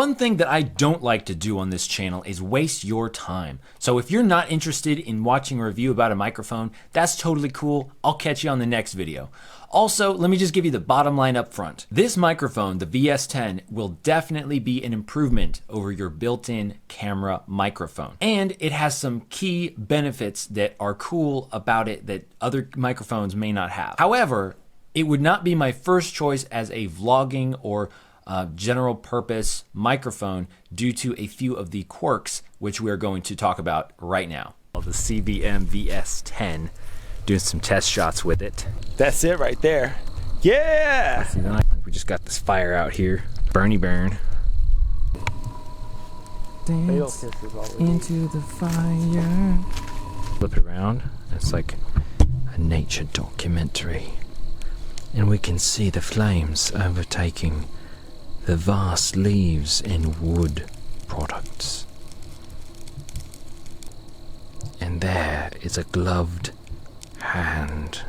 one thing that I don't like to do on this channel is waste your time. So if you're not interested in watching a review about a microphone, that's totally cool. I'll catch you on the next video. Also, let me just give you the bottom line up front. This microphone, the VS10, will definitely be an improvement over your built-in camera microphone. And it has some key benefits that are cool about it that other microphones may not have. However, it would not be my first choice as a vlogging or general purpose microphone due to a few of the quirks which we're going to talk about right now. The CVM-VS10. Doing some test shots with it. That's it right there. Yeah! We just got this fire out here. Bernie burn. Dance into the fire. Flip it around. It's like a nature documentary. And we can see the flames overtaking the vast leaves and wood products. And there is a gloved hand.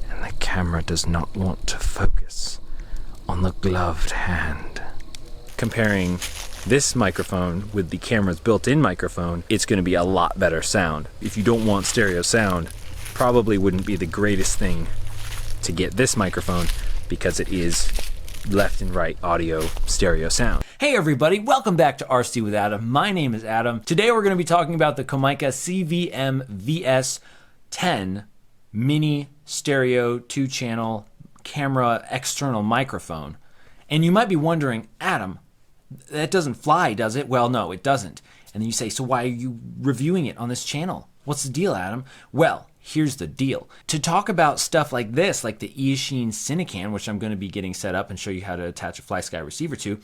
And the camera does not want to focus on the gloved hand. Comparing this microphone with the camera's built-in microphone, it's going to be a lot better sound. If you don't want stereo sound, probably wouldn't be the greatest thing to get this microphone because it is left and right audio stereo sound. Hey everybody, welcome back to RC with Adam. My name is Adam. Today we're going to be talking about the Comica CVM-VS10 mini stereo 2-channel camera external microphone. And you might be wondering, Adam, that doesn't fly, does it? Well, no, it doesn't. And then you say, so why are you reviewing it on this channel? What's the deal, Adam? Well, here's the deal. To talk about stuff like this, like the Eachine Cinecan, which I'm going to be getting set up and show you how to attach a FlySky receiver to,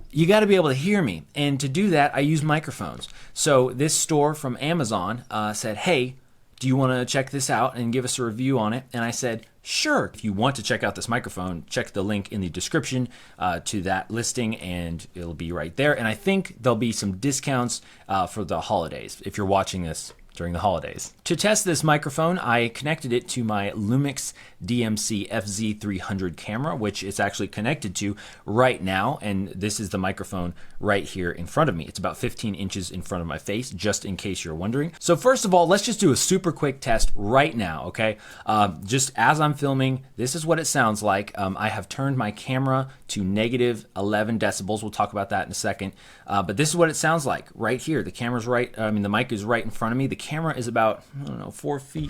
you got to be able to hear me. And to do that, I use microphones. So this store from Amazon said, hey, do you want to check this out and give us a review on it? And I said, sure. If you want to check out this microphone, check the link in the description to that listing and it'll be right there. And I think there'll be some discounts for the holidays if you're watching this during the holidays. To test this microphone, I connected it to my Lumix DMC-FZ300 camera, which it's actually connected to right now, and this is the microphone right here in front of me. It's about 15 inches in front of my face, just in case you're wondering. So first of all, let's just do a super quick test right now, okay? Just as I'm filming, this is what it sounds like. I have turned my camera to negative 11 decibels. We'll talk about that in a second. But this is what it sounds like right here. The camera's right, the mic is right in front of me. The camera is about, I don't know, 4 feet,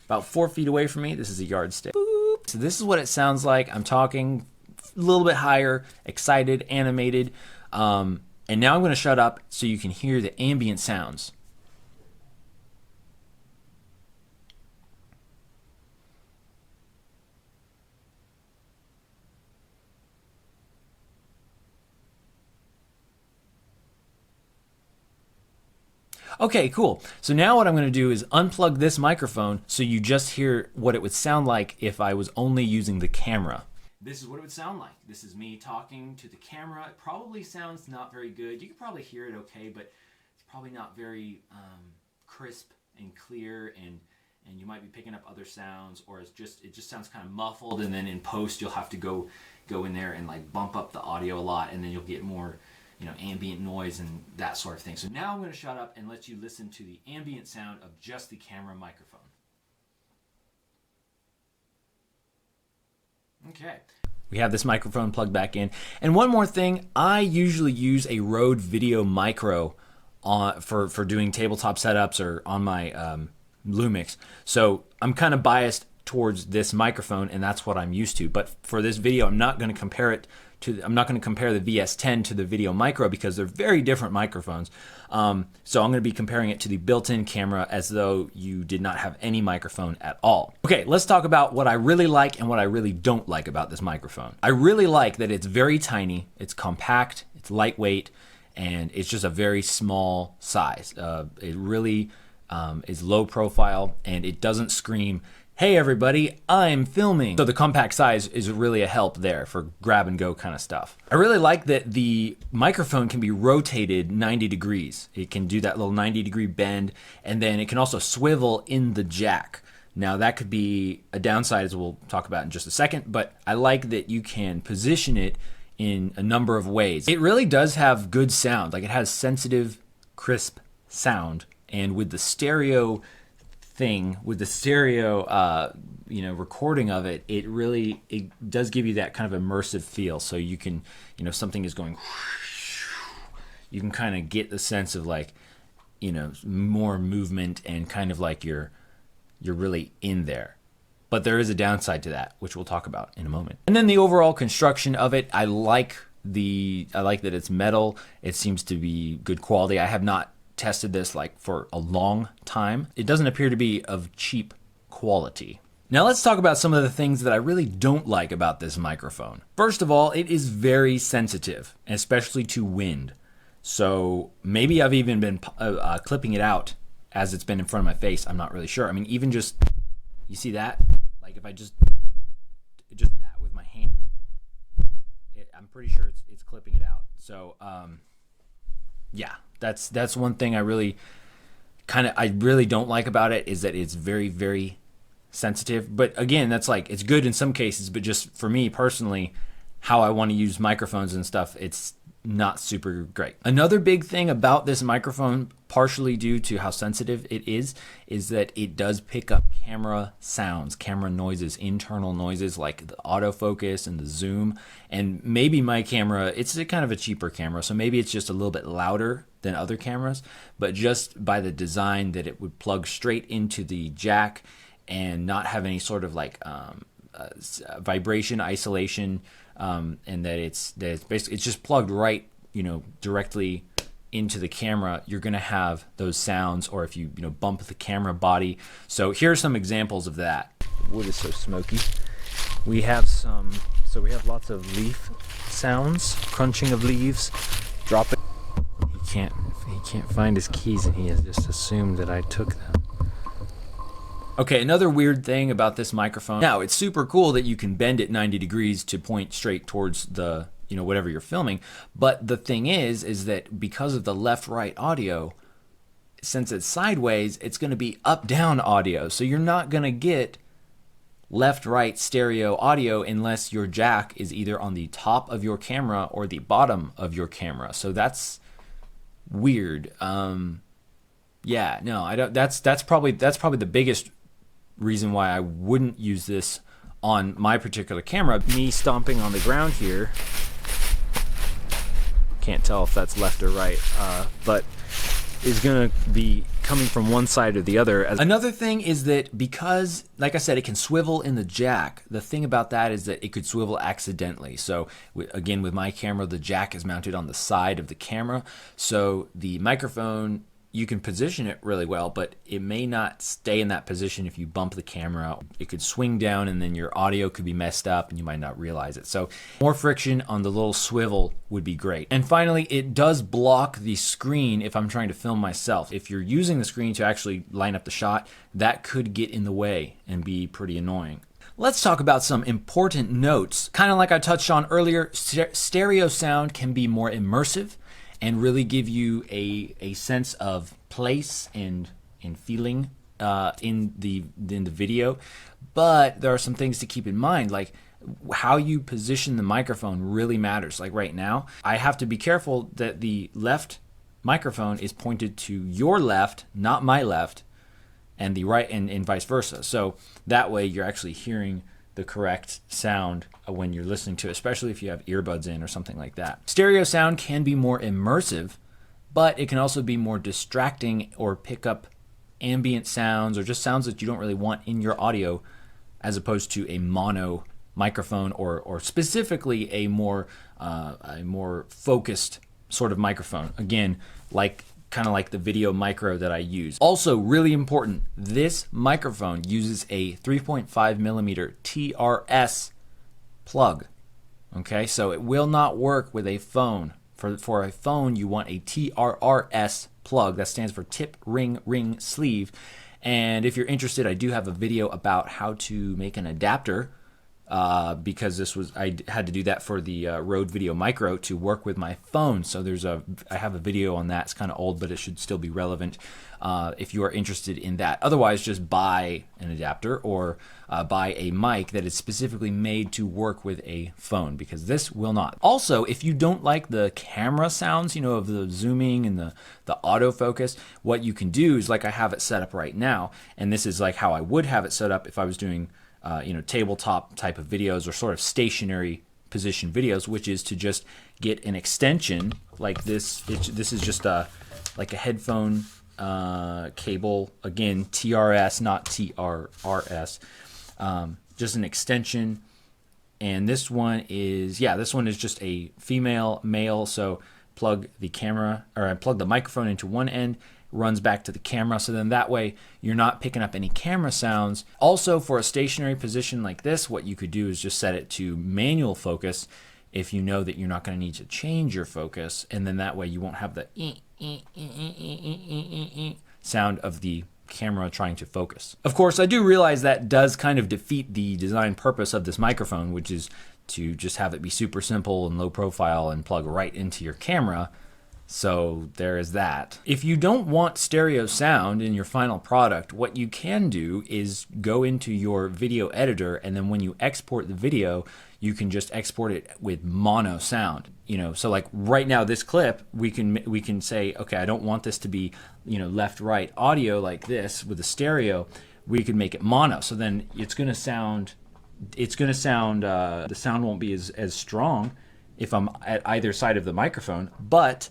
about 4 feet away from me. This is a yardstick. Boop. So this is what it sounds like. I'm talking a little bit higher, excited, animated. And now I'm going to shut up so you can hear the ambient sounds. Okay, cool. So now what I'm going to do is unplug this microphone so you just hear what it would sound like if I was only using the camera. This is what it would sound like. This is me talking to the camera. It probably sounds not very good. You can probably hear it okay, but it's probably not very crisp and clear, and you might be picking up other sounds, or it just sounds kind of muffled, and then in post you'll have to go in there and like bump up the audio a lot, and then you'll get more ambient noise and that sort of thing. So now I'm going to shut up and let you listen to the ambient sound of just the camera microphone. Okay. We have this microphone plugged back in. And one more thing, I usually use a Rode Video Micro for doing tabletop setups or on my Lumix. So I'm kind of biased towards this microphone, and that's what I'm used to. But for this video, I'm not going to compare it to, I'm not going to compare the VS10 to the Video Micro because they're very different microphones. So I'm going to be comparing it to the built-in camera as though you did not have any microphone at all. Okay, let's talk about what I really like and what I really don't like about this microphone. I really like that it's very tiny, it's compact, it's lightweight, and it's just a very small size. It really is low profile, and it doesn't scream, hey everybody, I'm filming. So the compact size is really a help there for grab and go kind of stuff. I really like that the microphone can be rotated 90 degrees. It can do that little 90-degree bend, and then it can also swivel in the jack. Now that could be a downside, as we'll talk about in just a second, but I like that you can position it in a number of ways. It really does have good sound. Like, it has sensitive, crisp sound, and with the stereo thing, with the stereo recording of it, it does give you that kind of immersive feel. So you can, something is going, you can kind of get the sense of like, more movement and kind of like you're really in there. But there is a downside to that, which we'll talk about in a moment. And then the overall construction of it, I like that it's metal. It seems to be good quality. I have not tested this like for a long time. It doesn't appear to be of cheap quality. Now let's talk about some of the things that I really don't like about this microphone. First of all, it is very sensitive, especially to wind. So maybe I've even been clipping it out as it's been in front of my face. I'm not really sure. I mean, even just, you see that? Like if I just that with my hand, I'm pretty sure it's clipping it out. So yeah, that's one thing I really don't like about it, is that it's very, very sensitive. But again, that's like, it's good in some cases, but just for me personally, how I want to use microphones and stuff, it's not super great. Another big thing about this microphone, partially due to how sensitive it is that it does pick up camera sounds, camera noises, internal noises like the autofocus and the zoom. And maybe my camera, it's a kind of a cheaper camera, so maybe it's just a little bit louder than other cameras, but just by the design that it would plug straight into the jack and not have any sort of like vibration isolation, and that it's basically, it's just plugged right, directly into the camera, you're going to have those sounds, or if you bump the camera body. So here are some examples of that. The wood is so smoky. We have lots of leaf sounds, crunching of leaves, dropping. He can't find his keys, and he has just assumed that I took them. Okay, another weird thing about this microphone. Now, it's super cool that you can bend it 90 degrees to point straight towards the, whatever you're filming. But the thing is that because of the left-right audio, since it's sideways, it's going to be up-down audio. So you're not going to get left-right stereo audio unless your jack is either on the top of your camera or the bottom of your camera. So that's weird. Yeah, no, I don't. That's probably the biggest reason why I wouldn't use this on my particular camera. Me stomping on the ground here, can't tell if that's left or right, but is gonna be coming from one side or the other. Another thing is that because, like I said, it can swivel in the jack, the thing about that is that it could swivel accidentally. So again, with my camera, the jack is mounted on the side of the camera, so the microphone, you can position it really well, but it may not stay in that position if you bump the camera. It could swing down and then your audio could be messed up and you might not realize it. So more friction on the little swivel would be great. And finally, it does block the screen if I'm trying to film myself. If you're using the screen to actually line up the shot, that could get in the way and be pretty annoying. Let's talk about some important notes. Kind of like I touched on earlier, stereo sound can be more immersive and really give you a sense of place and feeling in the video. But there are some things to keep in mind, like how you position the microphone really matters. Like right now, I have to be careful that the left microphone is pointed to your left, not my left, and the right, and vice versa. So that way you're actually hearing the correct sound when you're listening to it, especially if you have earbuds in or something like that. Stereo sound can be more immersive, but it can also be more distracting or pick up ambient sounds or just sounds that you don't really want in your audio, as opposed to a mono microphone or specifically a more focused sort of microphone. Again, kind of like the video micro that I use. Also, really important, this microphone uses a 3.5 millimeter TRS plug. Okay, so it will not work with a phone. For a phone, you want a TRRS plug. That stands for tip, ring, sleeve. And if you're interested, I do have a video about how to make an adapter because I had to do that for the Rode Video Micro to work with my phone. So I have a video on that. It's kind of old, but it should still be relevant if you are interested in that. Otherwise, just buy an adapter or buy a mic that is specifically made to work with a phone, because this will not. Also, if you don't like the camera sounds, of the zooming and the autofocus, what you can do is, like I have it set up right now, and this is like how I would have it set up if I was doing tabletop type of videos or sort of stationary position videos, which is to just get an extension like this. This is just like a headphone cable, again TRS, not TRRS, just an extension. And this one is just a female male. So plug the microphone into one end, runs back to the camera, so then that way you're not picking up any camera sounds. Also, for a stationary position like this, what you could do is just set it to manual focus if you know that you're not going to need to change your focus, and then that way you won't have the sound of the camera trying to focus. Of course, I do realize that does kind of defeat the design purpose of this microphone, which is to just have it be super simple and low profile and plug right into your camera. So there is that. If you don't want stereo sound in your final product, what you can do is go into your video editor, and then when you export the video, you can just export it with mono sound. So like right now, this clip, we can say, okay, I don't want this to be left right audio like this with a stereo. We could make it mono. So then it's gonna sound. The sound won't be as strong if I'm at either side of the microphone, but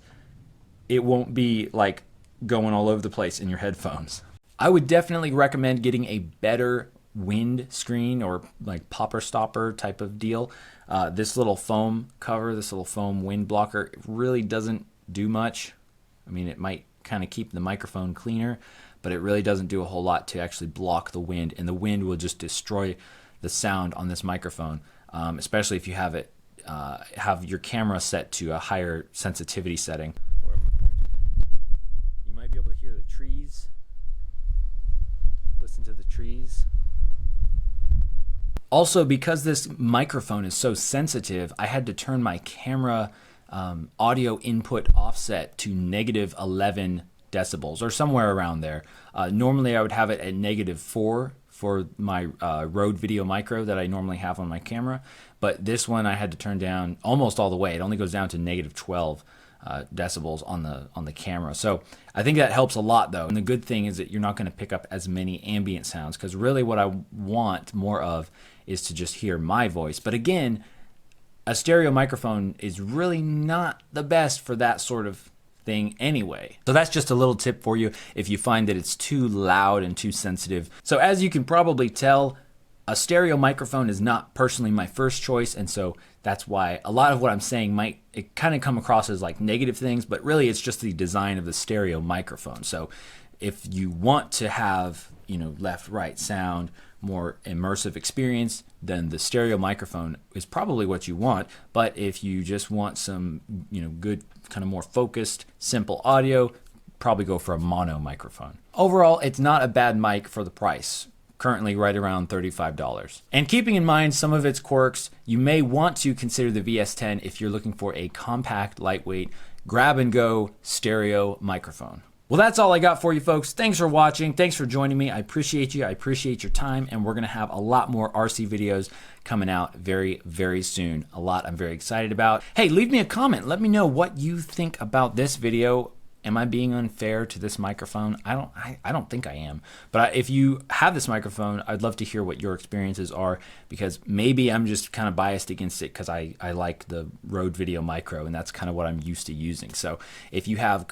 it won't be like going all over the place in your headphones. I would definitely recommend getting a better wind screen or like popper stopper type of deal. This little foam cover, this little foam wind blocker, it really doesn't do much. I mean, it might kind of keep the microphone cleaner, but it really doesn't do a whole lot to actually block the wind, and the wind will just destroy the sound on this microphone, especially if you have your camera set to a higher sensitivity setting. You might be able to hear the trees. Listen to the trees. Also, because this microphone is so sensitive, I had to turn my camera audio input offset to -11 decibels or somewhere around there. Normally I would have it at -4 for my Rode Video Micro that I normally have on my camera, but this one I had to turn down almost all the way. It only goes down to -12 decibels on the camera. So I think that helps a lot, though. And the good thing is that you're not going to pick up as many ambient sounds, because really what I want more of is to just hear my voice. But again, a stereo microphone is really not the best for that sort of thing anyway. So that's just a little tip for you if you find that it's too loud and too sensitive. So as you can probably tell, a stereo microphone is not personally my first choice, and so that's why a lot of what I'm saying might kind of come across as like negative things, but really it's just the design of the stereo microphone. So if you want to have, left-right sound, more immersive experience, then the stereo microphone is probably what you want. But if you just want some, good, kind of more focused, simple audio, probably go for a mono microphone. Overall, it's not a bad mic for the price. Currently right around $35. And keeping in mind some of its quirks, you may want to consider the VS10 if you're looking for a compact, lightweight, grab-and-go stereo microphone. Well, that's all I got for you, folks. Thanks for watching. Thanks for joining me. I appreciate you. I appreciate your time, and we're going to have a lot more RC videos coming out very, very soon. A lot I'm very excited about. Hey, leave me a comment. Let me know what you think about this video. Am I being unfair to this microphone? I don't think I am. But if you have this microphone, I'd love to hear what your experiences are, because maybe I'm just kind of biased against it because I like the Rode Video Micro, and that's kind of what I'm used to using. So if you have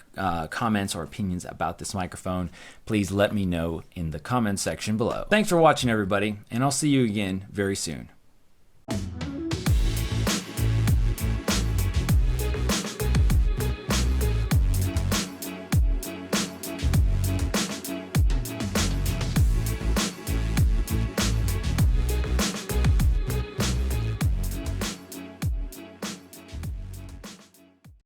comments or opinions about this microphone, please let me know in the comments section below. Thanks for watching, everybody, and I'll see you again very soon.